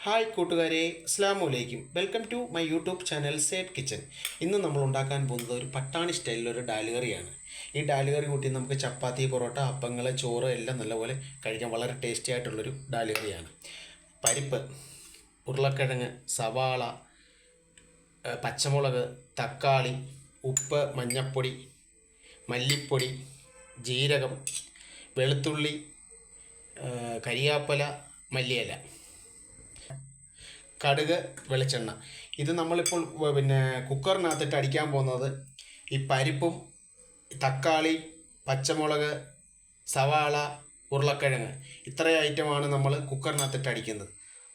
Hi കൂട്ടുകാരെ, അസ്സലാമു അലൈക്കും. Welcome to my YouTube channel സേഡ് കിച്ചൻ. ഇന്ന് നമ്മൾ ഉണ്ടാക്കാൻ പോകുന്നത് ഒരു പട്ടാണി സ്റ്റൈലിലൊരു ഡാല് കറിയാണ്. ഈ ഡാല് കറി കൂട്ടി നമുക്ക് ചപ്പാത്തി, പൊറോട്ട, അപ്പങ്ങൾ, ചോറ് എല്ലാം നല്ലപോലെ കഴിക്കാൻ വളരെ ടേസ്റ്റി ആയിട്ടുള്ളൊരു ഡാല് കറിയാണ്. പരിപ്പ്, ഉരുളക്കിഴങ്ങ്, സവാള, പച്ചമുളക്, തക്കാളി, ഉപ്പ്, മഞ്ഞൾപ്പൊടി, മല്ലിപ്പൊടി, ജീരകം, വെളുത്തുള്ളി, കരിയാപ്പല, മല്ലിയില, കടുക്, വെളിച്ചെണ്ണ. ഇത് നമ്മളിപ്പോൾ കുക്കറിനകത്തിട്ട് അടിക്കാൻ പോകുന്നത് ഈ പരിപ്പും തക്കാളി, പച്ചമുളക്, സവാള, ഉരുളക്കിഴങ്ങ് ഇത്രയും ഐറ്റമാണ് നമ്മൾ കുക്കറിനകത്തിട്ട് അടിക്കുന്നത്.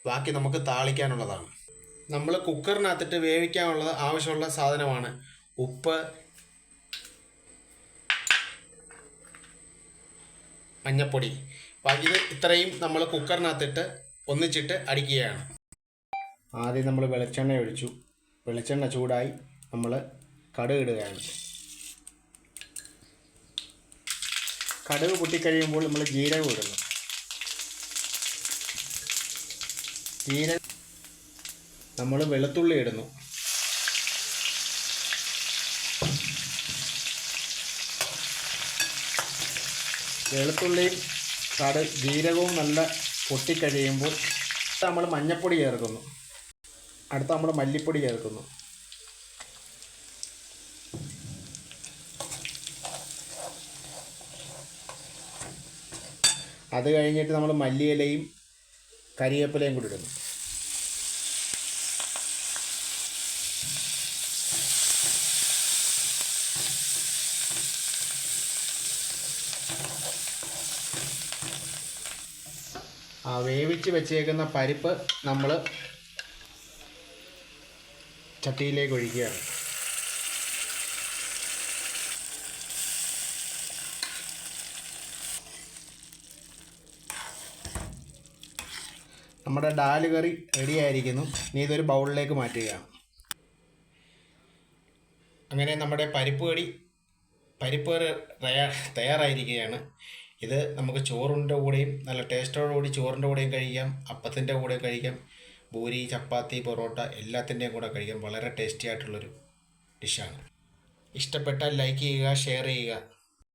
ബാക്കി നമുക്ക് താളിക്കാനുള്ളതാണ്. നമ്മൾ കുക്കറിനകത്തിട്ട് വേവിക്കാനുള്ളത് ആവശ്യമുള്ള സാധനമാണ് ഉപ്പ്, മഞ്ഞൾപ്പൊടി. ബാക്കി ഇത് ഇത്രയും നമ്മൾ കുക്കറിനകത്തിട്ട് ഒന്നിച്ചിട്ട് അടിക്കുകയാണ്. ആദ്യം നമ്മൾ വെളിച്ചെണ്ണ ഒഴിച്ചു. വെളിച്ചെണ്ണ ചൂടായി നമ്മൾ കടുക് ഇടുകയാണ്. കടുക് പൊട്ടിക്കഴിയുമ്പോൾ നമ്മൾ ജീരകം ഇടുന്നു. നമ്മൾ വെളുത്തുള്ളി ഇടുന്നു. വെളുത്തുള്ളിയും ജീരകവും നല്ല പൊട്ടിക്കഴിയുമ്പോൾ നമ്മൾ മഞ്ഞൾപ്പൊടി ചേർക്കുന്നു. അടുത്ത നമ്മൾ മല്ലിപ്പൊടി ചേർക്കുന്നു. അത് കഴിഞ്ഞിട്ട് നമ്മൾ മല്ലിയിലയും കരിവേപ്പിലയും കൂടി ഇടുന്നു. വേവിച്ച് വെച്ചേക്കുന്ന പരിപ്പ് നമ്മൾ ചട്ടിയിലേക്ക് ഒഴിക്കുകയാണ്. നമ്മുടെ ഡാല് കറി റെഡിയായിരിക്കുന്നു. ഇനി ഇതൊരു ബൗളിലേക്ക് മാറ്റുകയാണ്. അങ്ങനെ നമ്മുടെ പരിപ്പ് കറി തയ്യാറായിരിക്കുകയാണ്. ഇത് നമുക്ക് ചോറിൻ്റെ കൂടെയും നല്ല ടേസ്റ്റോടുകൂടി ചോറിൻ്റെ കൂടെയും കഴിക്കാം, അപ്പത്തിൻ്റെ കൂടെ കഴിക്കാം, പൂരി, ചപ്പാത്തി, പൊറോട്ട എല്ലാത്തിൻ്റെയും കൂടെ കഴിക്കാൻ വളരെ ടേസ്റ്റി ആയിട്ടുള്ളൊരു ഡിഷാണ്. ഇഷ്ടപ്പെട്ടാൽ ലൈക്ക് ചെയ്യുക, ഷെയർ ചെയ്യുക.